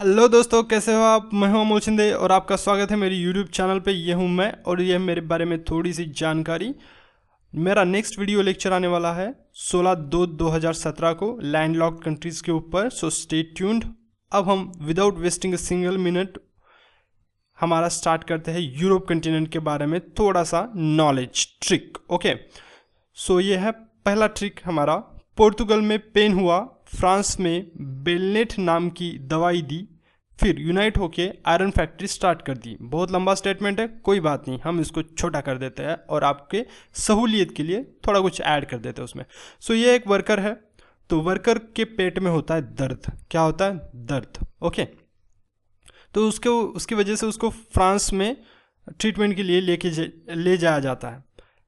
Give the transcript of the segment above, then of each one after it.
Hello दोस्तों, कैसे हो आप। मैं हूं अमोल शिंदे और आपका स्वागत है मेरी यूट्यूब चैनल पे। ये हूं मैं और ये है मेरे बारे में थोड़ी सी जानकारी। मेरा नेक्स्ट वीडियो लेक्चर आने वाला है 16/2/2017 को लैंडलॉक्ड कंट्रीज के ऊपर, सो स्टे ट्यून्ड। अब हम without wasting a single minute हमारा स्टार्ट करते हैं यूरोप कंटिनेंट के बारे में थोड़ा सा नॉलेज ट्रिक। ओके, सो ये है पहला ट्रिक हमारा। पोर्तुगल में पेन हुआ, फ्रांस में बेलनेट नाम की दवाई दी, फिर यूनाइट होके आयरन फैक्ट्री स्टार्ट कर दी। बहुत लंबा स्टेटमेंट है, कोई बात नहीं, हम इसको छोटा कर देते हैं और आपके सहूलियत के लिए थोड़ा कुछ ऐड कर देते हैं उसमें। सो ये एक वर्कर है, तो वर्कर के पेट में होता है दर्द। क्या होता है? दर्द। ओके, तो उसकी वजह से उसको फ्रांस में ट्रीटमेंट के लिए ले जाया जाता है।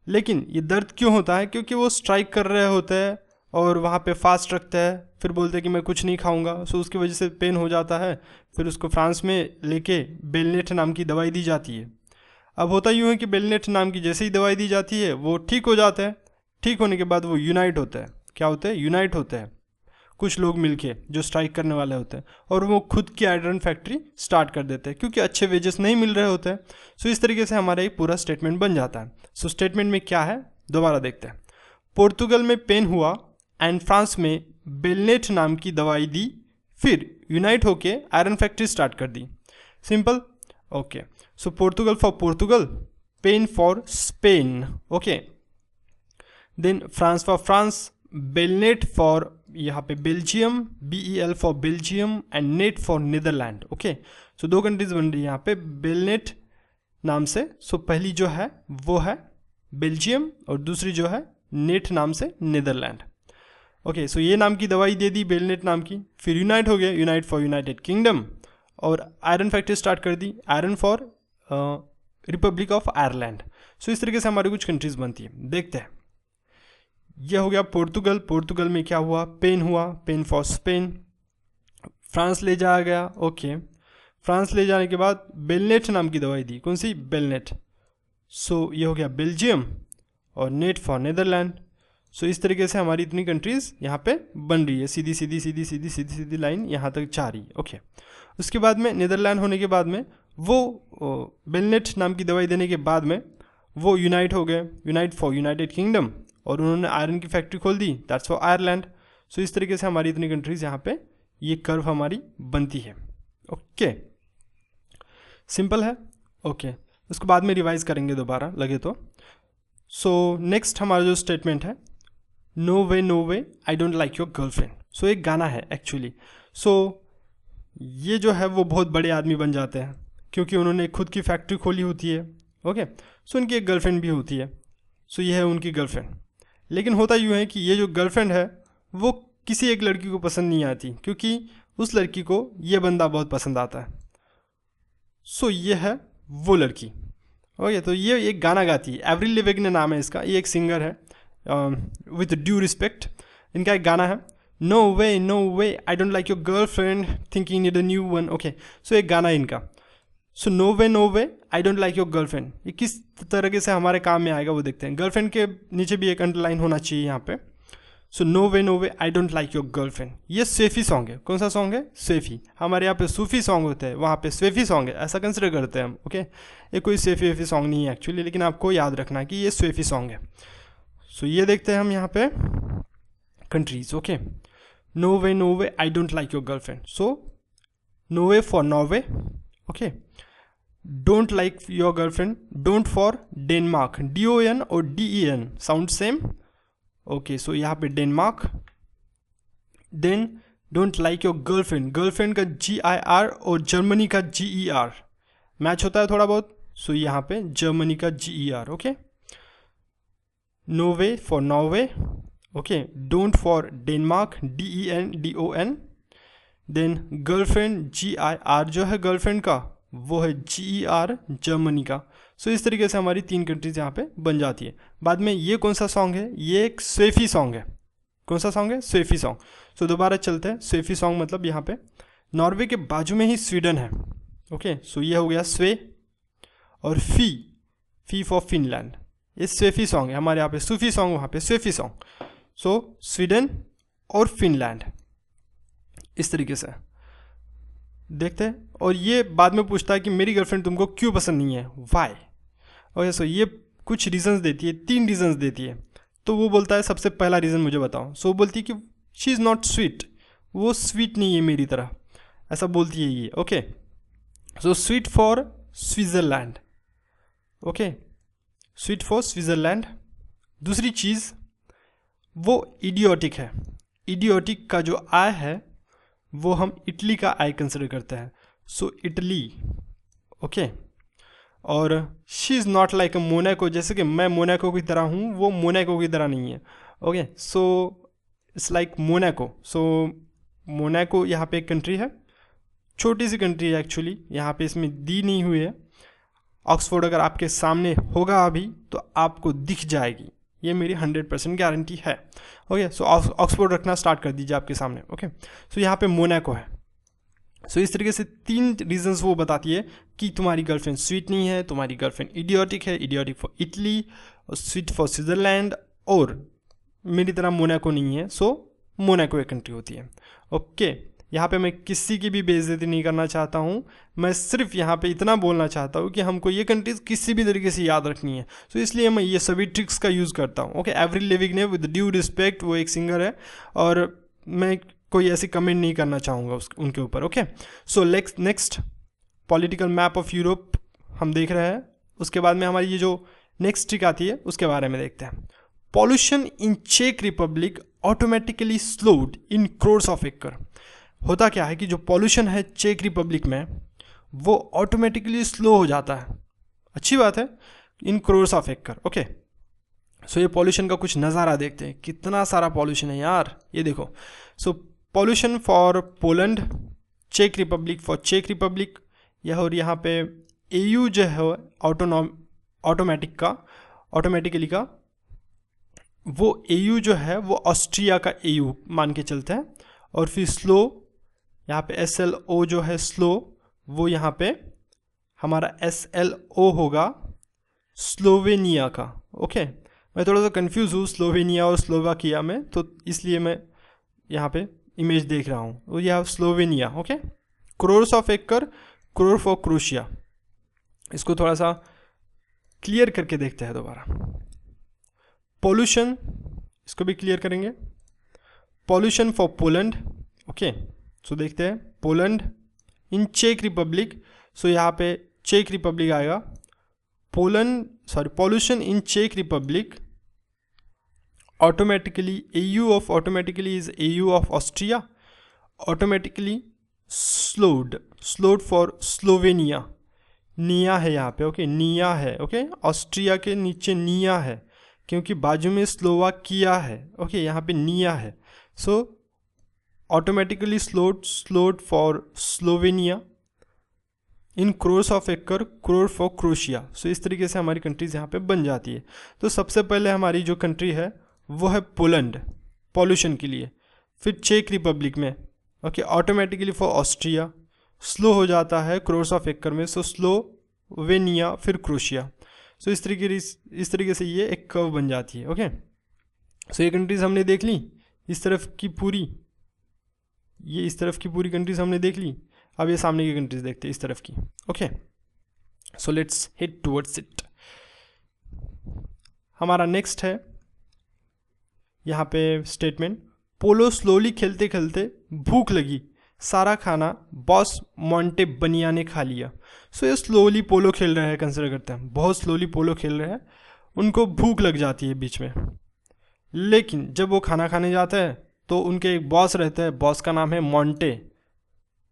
लेकिन ये दर्द क्यों होता है? क्योंकि वो स्ट्राइक कर रहे होते हैं और वहाँ पे फास्ट रखते हैं, फिर बोलते हैं कि मैं कुछ नहीं खाऊंगा, सो उसकी वजह से पेन हो जाता है। फिर उसको फ्रांस में लेके बेलनेट नाम की दवाई दी जाती है। अब होता यूँ है कि बेलनेट नाम की जैसे ही दवाई दी जाती है वो ठीक हो जाते हैं। ठीक होने के बाद वो यूनाइट होते हैं। क्या होते हैं? यूनाइट होते हैं, कुछ लोग मिलके जो स्ट्राइक करने वाले होते हैं, और वो खुद की आयरन फैक्ट्री स्टार्ट कर देते हैं क्योंकि अच्छे वेजेस नहीं मिल रहे होते हैं। सो इस तरीके से हमारा एक पूरा स्टेटमेंट बन जाता है। सो स्टेटमेंट में क्या है, दोबारा देखते हैं। पोर्तुगल में पेन हुआ एंड फ्रांस में बेलनेट नाम की दवाई दी, फिर यूनाइट होके आयरन फैक्ट्री स्टार्ट कर दी। Simple. Okay, so Portugal for Portugal, pen for Spain. Okay, then France for France, Belnet for यहाँ पे Belgium, BEL for Belgium and net for Netherlands. Okay, so दो कंट्रीज बन रही है यहाँ पे बेलनेट नाम से। सो पहली जो है वो है बेल्जियम और दूसरी जो है नेट नाम से नीदरलैंड। ओके, सो ये नाम की दवाई दे दी बेलनेट नाम की, फिर यूनाइट हो गया, यूनाइट फॉर यूनाइटेड किंगडम, और आयरन फैक्ट्री स्टार्ट कर दी, iron for Republic of Ireland. So इस तरीके से हमारी कुछ कंट्रीज बनती है। देखते हैं, यह हो गया पोर्तुगल। पोर्तुगल में क्या हुआ? पेन हुआ, पेन फॉर स्पेन। फ्रांस ले जाया गया। ओके, फ्रांस ले जाने के बाद बेलनेट नाम की दवाई दी। कौन सी? बेलनेट। सो ये हो गया बेल्जियम और नेट फॉर नीदरलैंड। सो इस तरीके से हमारी इतनी कंट्रीज यहाँ पे बन रही है, सीधी सीधी सीधी सीधी सीधी सीधी लाइन यहाँ तक जा रही है। ओके, उसके बाद में नीदरलैंड होने के बाद में वो बेलनेट नाम की दवाई देने के बाद में वो यूनाइट हो गए, यूनाइट फॉर यूनाइटेड किंगडम, और उन्होंने आयरन की फैक्ट्री खोल दी, दैट्स फॉर आयरलैंड। सो इस तरीके से हमारी इतनी कंट्रीज यहाँ पे ये कर्व हमारी बनती है। ओके, सिंपल है। ओके, उसके बाद में रिवाइज करेंगे दोबारा लगे तो। सो नेक्स्ट हमारा जो स्टेटमेंट है, no way I don't like your girlfriend. So एक गाना है एक्चुअली। सो ये जो है वो बहुत बड़े आदमी बन जाते हैं क्योंकि उन्होंने खुद की फैक्ट्री खोली होती है। ओके, सो उनकी एक गर्लफ्रेंड भी होती है। सो ये है उनकी गर्लफ्रेंड। लेकिन होता यूँ है कि ये जो गर्लफ्रेंड है वो किसी एक लड़की को पसंद नहीं आती क्योंकि उस लड़की को ये बंदा बहुत पसंद आता है। सो ये है वो लड़की। ओके, तो ये एक गाना गाती है, एवरी लिविग्ने नाम है इसका, ये एक सिंगर है, विथ ड्यू रिस्पेक्ट। इनका एक गाना है, no way I don't like your girlfriend, thinking need a new one. Okay, so एक गाना है इनका। So no way I don't like your girlfriend, ये किस तरीके से हमारे काम में आएगा वो देखते हैं। गर्लफ्रेंड के नीचे भी एक अंडरलाइन होना चाहिए यहाँ पे। So no way I don't like your girlfriend, ये स्वेफी सॉन्ग है। कौन सा सॉन्ग है? स्वेफी। हमारे यहाँ पे सूफी सॉन्ग होते हैं, वहाँ पे स्वेफी सॉन्ग है, ऐसा कंसिडर करते हैं हम। ओके, ये कोई स्वेफी वेफी सॉन्ग नहीं है एक्चुअली, लेकिन आपको याद रखना है कि ये स्वेफी सॉन्ग है। सो ये देखते हैं हम यहाँ पे countries. Okay, no way I don't like your girlfriend. So no way for Norway. Okay, don't like your girlfriend, don't for Denmark, DON और DEN sound same. Okay, so यहाँ पे Denmark. Then don't like your girlfriend, girlfriend का GIR और Germany का GER match होता है थोड़ा बहुत। सो यहाँ पे जर्मनी का GER। Okay, no way for Norway. Okay, don't for Denmark, DEN DON। Then girlfriend GIR जो है गर्लफ्रेंड का वो है GER जर्मनी का। सो इस तरीके से हमारी तीन कंट्रीज यहाँ पे बन जाती है। बाद में ये कौन सा सॉन्ग है? ये एक स्वेफी सॉन्ग है। कौन सा सॉन्ग है? स्वेफी सॉन्ग। सो दोबारा चलते हैं। स्वेफी सॉन्ग मतलब यहाँ पे नॉर्वे के बाजू में ही स्वीडन है। ओके, सो ये हो गया स्वे, और फी फॉर फिनलैंड, ये स्वेफी सॉन्ग है। हमारे यहाँ पे सूफी सॉन्ग, वहाँ पे स्वेफी सॉन्ग। सो स्वीडन और फिनलैंड, इस तरीके से। देखते हैं। और ये बाद में पूछता है कि मेरी गर्लफ्रेंड तुमको क्यों पसंद नहीं है, वाई। ओके सो ये कुछ रीजंस देती है, 3 रीजंस देती है। तो वो बोलता है सबसे पहला रीज़न मुझे बताओ। सो वो बोलती है कि शी इज़ नॉट स्वीट, वो स्वीट नहीं है मेरी तरह, ऐसा बोलती है ये। Okay so sweet for Switzerland, okay sweet for Switzerland. दूसरी चीज़ वो इडियोटिक है, इडियोटिक का जो आई है वो हम इटली का आई कंसिडर करते हैं, सो इटली। ओके और she is not like a Monaco, जैसे कि मैं मोनाको की तरह हूँ, वो मोनाको की तरह नहीं है। Okay so it's like Monaco. So Monaco यहाँ पे एक कंट्री है, छोटी सी कंट्री है एक्चुअली, यहाँ पे इसमें दी नहीं हुई है। ऑक्सफोर्ड अगर आपके सामने होगा अभी तो आपको दिख जाएगी, ये मेरी 100% गारंटी है। ओके सो ऑक्सफोर्ड रखना स्टार्ट कर दीजिए आपके सामने। ओके सो यहाँ पे मोनाको है। सो इस तरीके से 3 रीजंस वो बताती है कि तुम्हारी गर्लफ्रेंड स्वीट नहीं है, तुम्हारी गर्लफ्रेंड इडियोटिक है, idiotic for Italy, sweet for Switzerland, और मेरी तरह मोनाको नहीं है, सो मोनाको एक कंट्री होती है। ओके यहाँ पे मैं किसी की भी बेइज्जती नहीं करना चाहता हूँ, मैं सिर्फ यहाँ पे इतना बोलना चाहता हूँ कि हमको ये कंट्रीज किसी भी तरीके से याद रखनी है, सो इसलिए मैं ये सभी ट्रिक्स का यूज़ करता हूँ। ओके एवरी लिविंग ने विद ड्यू रिस्पेक्ट, वो एक सिंगर है और मैं कोई ऐसी कमेंट नहीं करना चाहूँगा उनके ऊपर। Okay so next political map of Europe हम देख रहे हैं। उसके बाद में हमारी ये जो नेक्स्ट ट्रिक आती है उसके बारे में देखते हैं। पॉल्यूशन इन चेक Republic automatically slowed in crores of acre. होता क्या है कि जो पॉल्यूशन है चेक रिपब्लिक में वो ऑटोमेटिकली स्लो हो जाता है, अच्छी बात है, इन क्रोर्स ऑफ एकड़। ओके सो ये पॉल्यूशन का कुछ नज़ारा देखते हैं, कितना सारा पॉल्यूशन है यार, ये देखो। सो pollution for Poland, check Republic for check Republic, यह और यहाँ पे एयू जो है ऑटोमेटिकली का वो एयू जो है वो ऑस्ट्रिया का एयू मान के चलते हैं। और फिर स्लो यहाँ पे SLO जो है स्लो, वो यहाँ पे हमारा SLO होगा स्लोवेनिया का। ओके मैं थोड़ा सा कंफ्यूज हूँ स्लोवेनिया और स्लोवाकिया में, तो इसलिए मैं यहाँ पे इमेज देख रहा हूँ, वो यह स्लोवेनिया। ओके क्रोर्स ऑफ एकड़, क्रोर फॉर क्रोशिया। इसको थोड़ा सा क्लियर करके देखते हैं दोबारा। पॉल्यूशन, इसको भी क्लियर करेंगे। Pollution for Poland, okay so देखते हैं पोलैंड इन चेक रिपब्लिक, सो यहाँ पे चेक रिपब्लिक आएगा। पॉल्यूशन इन चेक Republic automatically automatically is AU of Austria, automatically slowed for Slovenia, निया है यहाँ पे। ओके निया है, ओके ऑस्ट्रिया के नीचे निया है क्योंकि बाजू में स्लोवाकिया है। ओके यहाँ पे निया है, so automatically slowed for Slovenia, in crores of एकड़, क्रोर फॉर क्रोशिया। सो इस तरीके से हमारी कंट्रीज यहाँ पे बन जाती है। तो सबसे पहले हमारी जो कंट्री है वो है पोलैंड पॉल्यूशन के लिए, फिर चेक रिपब्लिक में okay automatically for Austria slow हो जाता है क्रोर्स ऑफ एकड़ में, सो स्लोवेनिया, फिर क्रोशिया। सो इस तरीके से ये एक कर्व बन जाती है। ओके सो ये कंट्रीज हमने देख ली, इस तरफ की पूरी कंट्रीज हमने देख ली। अब ये सामने की कंट्रीज देखते हैं इस तरफ की। Okay so let's head towards it. हमारा नेक्स्ट है यहाँ पे स्टेटमेंट, पोलो स्लोली खेलते खेलते भूख लगी, सारा खाना बॉस मोंटे बनिया ने खा लिया। सो ये स्लोली पोलो खेल रहे हैं, कंसिडर करते हैं बहुत स्लोली पोलो खेल रहे हैं, उनको भूख लग जाती है बीच में। लेकिन जब वो खाना खाने जाते हैं तो उनके एक बॉस रहते हैं, बॉस का नाम है मोंटे,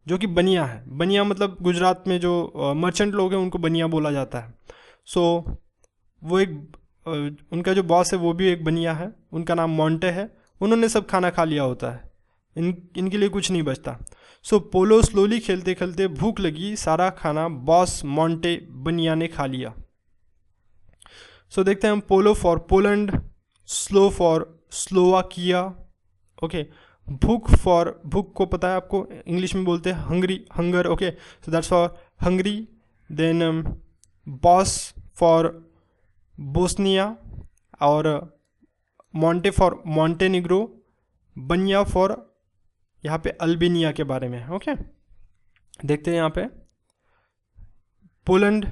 जो कि बनिया है। बनिया मतलब गुजरात में जो मर्चेंट लोग हैं उनको बनिया बोला जाता है। सो वो एक उनका जो बॉस है वो भी एक बनिया है, उनका नाम मोंटे है। उन्होंने सब खाना खा लिया होता है, इनके लिए कुछ नहीं बचता। सो पोलो स्लोली खेलते खेलते भूख लगी, सारा खाना बॉस मोंटे बनिया ने खा लिया। सो देखते हैं हम polo for Poland, slow for Slovakia. Okay भूख को पता है आपको, इंग्लिश में बोलते हैं hunger. Okay so that's for Hungary. Then boss for Bosnia, और मोंटे फॉर मॉन्टेनिग्रो, बनिया फॉर यहाँ पे अल्बेनिया के बारे में। ओके देखते हैं यहाँ पे पोलैंड,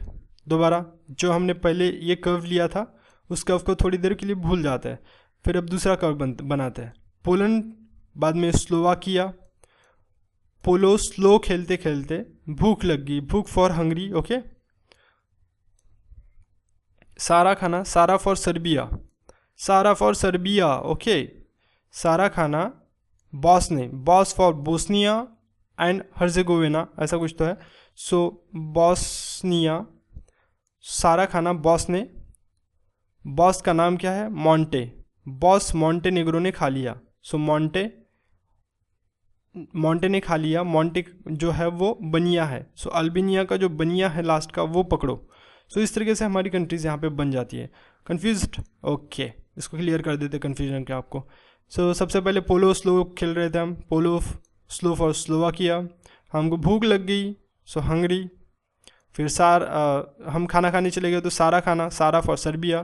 दोबारा जो हमने पहले ये कर्व लिया था उस कर्व को थोड़ी देर के लिए भूल जाते हैं, फिर अब दूसरा कर्व बनाते हैं। पोलैंड, बाद में स्लोवाकिया। पोलो स्लो खेलते खेलते भूख लग गई, भूख फॉर हंगरी। ओके, सारा खाना, सारा फॉर सर्बिया, सारा फॉर सर्बिया। ओके, सारा खाना बॉस ने, boss for Bosnia and Herzegovina, ऐसा कुछ तो है। सो बॉस्निया, सारा खाना बॉस ने, बॉस का नाम क्या है, मॉन्टे, बॉस मॉन्टेनेग्रो ने खा लिया। सो मॉन्टे ने खा लिया, मॉन्टे जो है वो बनिया है। सो अल्बेनिया का जो बनिया है लास्ट का वो पकड़ो। सो इस तरीके से हमारी कंट्रीज यहाँ पे बन जाती है। कन्फ्यूज्ड? ओके, इसको क्लियर कर देते कन्फ्यूजन के आपको। सो सबसे पहले पोलो स्लो खेल रहे थे हम, पोलो स्लो फॉर स्लोवाकिया। हमको भूख लग गई, सो हंगरी। फिर हम खाना खाने चले गए तो सारा खाना, सारा फॉर सर्बिया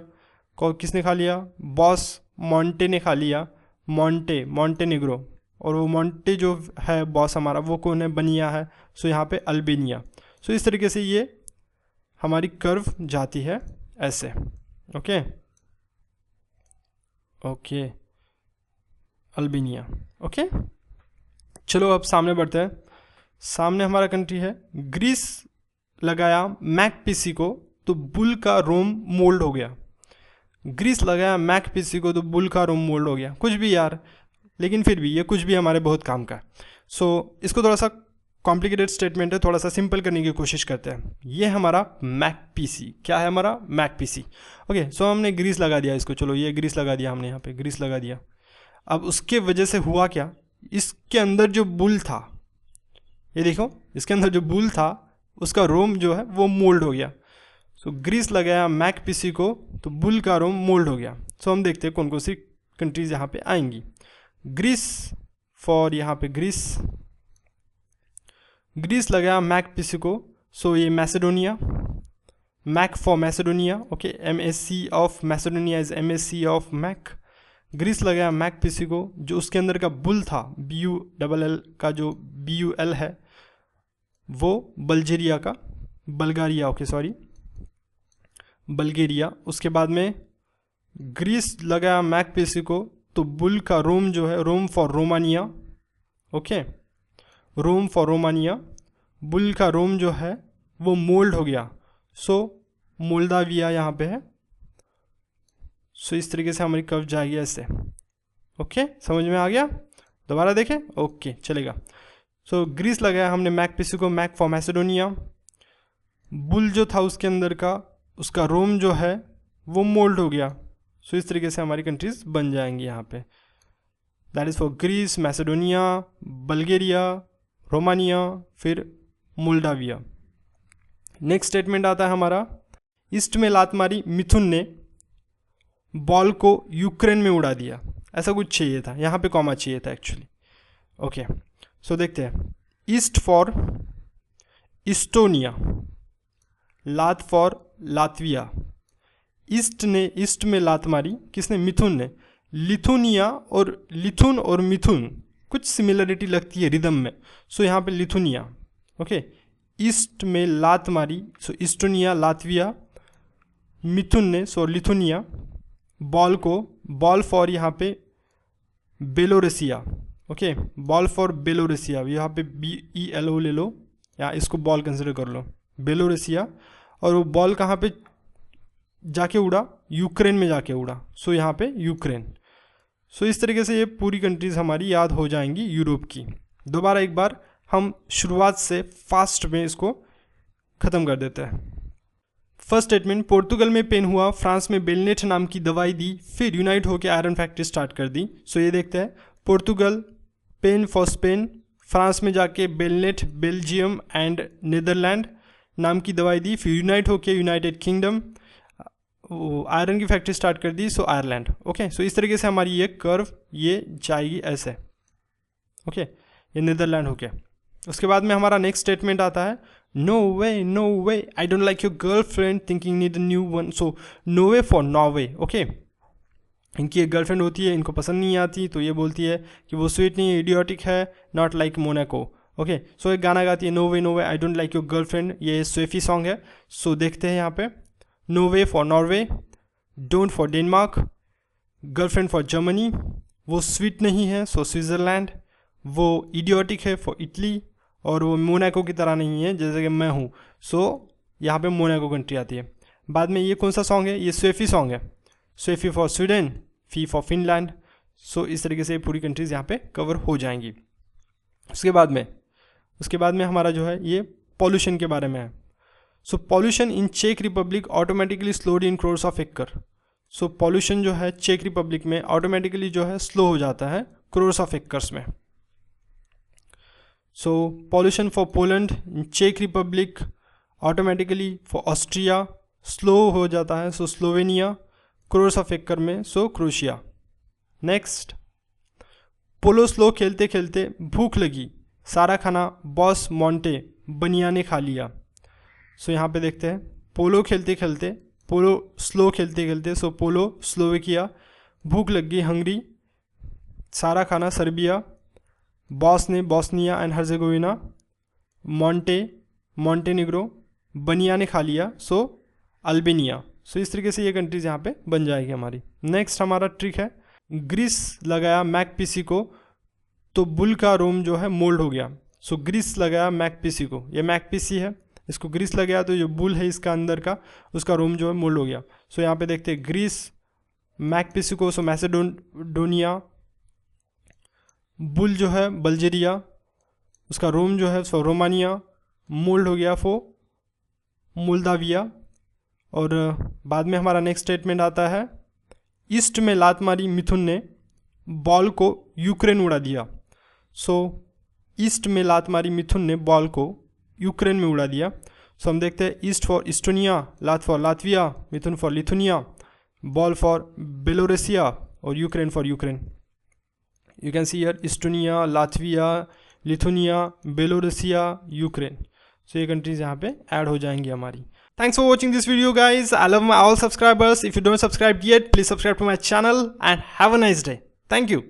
को किसने खा लिया, बॉस मॉन्टे ने खा लिया, मॉन्टेनेग्रो। और वो मॉन्टे जो है बॉस हमारा वो कौन है, बनिया है। सो यहाँ पे अल्बेनिया। सो इस तरीके से ये हमारी कर्व जाती है ऐसे। Okay okay, Albania. ओके, चलो अब सामने बढ़ते हैं। सामने हमारा कंट्री है ग्रीस। लगाया मैक पीसी को तो बुल का रोम मोल्ड हो गया। ग्रीस लगाया मैक पीसी को तो बुल का रोम मोल्ड हो गया। कुछ भी यार, लेकिन फिर भी ये कुछ भी हमारे बहुत काम का है। सो इसको थोड़ा सा कॉम्प्लिकेटेड स्टेटमेंट है, थोड़ा सा सिंपल करने की कोशिश करते हैं। ये हमारा मैक पीसी, क्या है हमारा मैक पीसी। ओके, सो हमने ग्रीस लगा दिया इसको, चलो ये ग्रीस लगा दिया हमने, यहाँ पे ग्रीस लगा दिया। अब उसके वजह से हुआ क्या, इसके अंदर जो बुल था, ये देखो इसके अंदर जो बुल था उसका रोम जो है वो मोल्ड हो गया। सो ग्रीस लगाया मैक पीसी को तो बुल का रोम मोल्ड हो गया। सो हम देखते हैं कौन कौन सी कंट्रीज यहाँ पे आएंगी। ग्रीस फॉर, यहाँ पे ग्रीस लगाया मैक पीसी को। सो ये Macedonia, Mac for Macedonia. Okay, MSC of Macedonia is MSC of Mac. Greece लगाया मैक पीसी को, जो उसके अंदर का बुल था BULL का जो BUL है वो बल्गेरिया का, बल्गारिया, ओके सॉरी बल्गेरिया। उसके बाद में ग्रीस लगाया मैक पीसी को तो बुल का रोम जो है, Rome for Romania. Okay, Rome for Romania. Bull का रोम जो है वो मोल्ड हो गया। सो मोल्डाविया यहाँ पे है। सो इस तरीके से हमारी कर्व जाएगी ऐसे। ओके, समझ में आ गया? दोबारा देखें, ओके चलेगा। सो ग्रीस लगाया हमने मैक पीसी को, मैक फॉर मैसेडोनिया। बुल जो था उसके अंदर का, उसका रोम जो है वो मोल्ड हो गया। सो इस तरीके से हमारी कंट्रीज बन जाएंगी यहाँ पे। That is for Greece, Macedonia, Bulgaria, Romania, फिर मोल्डाविया। नेक्स्ट स्टेटमेंट आता है हमारा, ईस्ट में लात मारी मिथुन ने, बॉल को यूक्रेन में उड़ा दिया। ऐसा कुछ चाहिए था, यहाँ पे कॉमा चाहिए था एक्चुअली। ओके, सो देखते हैं। ईस्ट फॉर इस्टोनिया, लात फॉर लातविया। ईस्ट ने, ईस्ट में लात मारी किसने, मिथुन ने। लिथुनिया और लिथुन और मिथुन कुछ सिमिलरिटी लगती है रिदम में। सो यहाँ पे लिथुनिया। ओके, ईस्ट में लात मारी, सो इस्टोनिया, लातविया। मिथुन ने, सो लिथुनिया। बॉल को, बॉल फॉर यहाँ पे Belorussia. Okay, ball for Belorussia, यहाँ पे BELO ले लो या इसको बॉल कंसिडर कर लो, बेलोरेसिया। और वो बॉल कहाँ पे जाके उड़ा, यूक्रेन में जाके उड़ा। सो यहाँ पे यूक्रेन। सो इस तरीके से ये पूरी कंट्रीज़ हमारी याद हो जाएंगी यूरोप की। दोबारा एक बार हम शुरुआत से फास्ट में इसको ख़त्म कर देते हैं। फर्स्ट स्टेटमेंट, पोर्तुगल में पेन हुआ, फ्रांस में बेलनेट नाम की दवाई दी, फिर यूनाइट होकर आयरन फैक्ट्री स्टार्ट कर दी। सो ये देखते हैं, Portugal, pen for Spain, France में जाके बेलनेट, बेल्जियम एंड नीदरलैंड नाम की दवाई दी, फिर यूनाइट होके यूनाइटेड किंगडम, आयरन की फैक्ट्री स्टार्ट कर दी। सो आयरलैंड। ओके, सो इस तरीके से हमारी ये कर्व ये जाएगी ऐसे। ओके, ये नीदरलैंड हो गया। उसके बाद में हमारा नेक्स्ट स्टेटमेंट आता है, no way I don't like your girlfriend thinking need a new one. So no way for Norway. Okay, इनकी एक गर्लफ्रेंड होती है, इनको पसंद नहीं आती, तो ये बोलती है कि वो स्वीट नहीं है, इडियोटिक है, not like Monaco. Okay so एक गाना गाती है no way I don't like your girlfriend, ये स्वेफी सॉन्ग है। सो देखते हैं यहाँ पे, no way for Norway, don't for Denmark, girlfriend for Germany, वो स्वीट नहीं है सो स्विट्ज़रलैंड, वो इडियोटिक है फॉर इटली, और वो मोनाको की तरह नहीं है जैसे कि मैं हूँ, सो यहाँ पे मोनाको कंट्री आती है। बाद में ये कौन सा सॉन्ग है, ये स्वेफी सॉन्ग है, Swefi for Sweden, Fi for Finland. So इस तरीके से पूरी कंट्रीज़ यहाँ पे कवर हो जाएंगी। उसके बाद में हमारा जो है ये पॉल्यूशन के बारे में है। सो पॉल्यूशन इन चेक Republic automatically slowed in crores of acre. So pollution जो है चेक रिपब्लिक में ऑटोमेटिकली जो है स्लो हो जाता है क्रोर्स ऑफ एक्कर्स में। So pollution for Poland in चेक Republic automatically, for Austria slow हो जाता है so Slovenia, crores of acre में so Croatia. Next, polo slow खेलते खेलते भूख लगी, सारा खाना बॉस मोंटे बनिया ने खा लिया। सो यहाँ पे देखते हैं, पोलो खेलते खेलते, पोलो स्लो खेलते खेलते, सो पोलो स्लोवेकिया, भूख लग गई हंगरी, सारा खाना सर्बिया, बॉस ने बॉस्निया एंड हर्जेगोविना, मॉन्टेनिग्रो, बनिया ने खा लिया सो अल्बेनिया। सो इस तरीके से ये कंट्रीज यहाँ पे बन जाएगी हमारी। नेक्स्ट हमारा ट्रिक है, ग्रीस लगाया मैकपीसी को तो बुल का रोम जो है मोल्ड हो गया। सो ग्रीस लगाया मैकपीसी को, ये मैकपीसी है, इसको ग्रीस लगाया तो जो बुल है इसका अंदर का उसका रोम जो है मोल्ड हो गया। सो यहाँ पे देखते हैं ग्रीस मैकपीसी को, सो मैसेडोनिया, बुल जो है बल्गेरिया, उसका रोम जो है सो रोमानिया, मोल्ड हो गया फो मोल्दाविया। और बाद में हमारा नेक्स्ट स्टेटमेंट आता है, ईस्ट में लात मारी मिथुन ने, बॉल को यूक्रेन उड़ा दिया। सो ईस्ट में लात मारी मिथुन ने बॉल को यूक्रेन में उड़ा दिया। सो हम देखते हैं, ईस्ट फॉर इस्टोनिया, लात for Latvia, Mithun for Lithuania, ball for Belorussia और Ukraine for Ukraine. You can see here Estonia, Latvia, Lithuania, Belorussia, Ukraine. So ये कंट्रीज यहाँ पे ऐड हो जाएंगी हमारी। Thanks for watching this video guys. I love my all subscribers. If you don't subscribe yet, please subscribe to my channel and have a nice day. Thank you.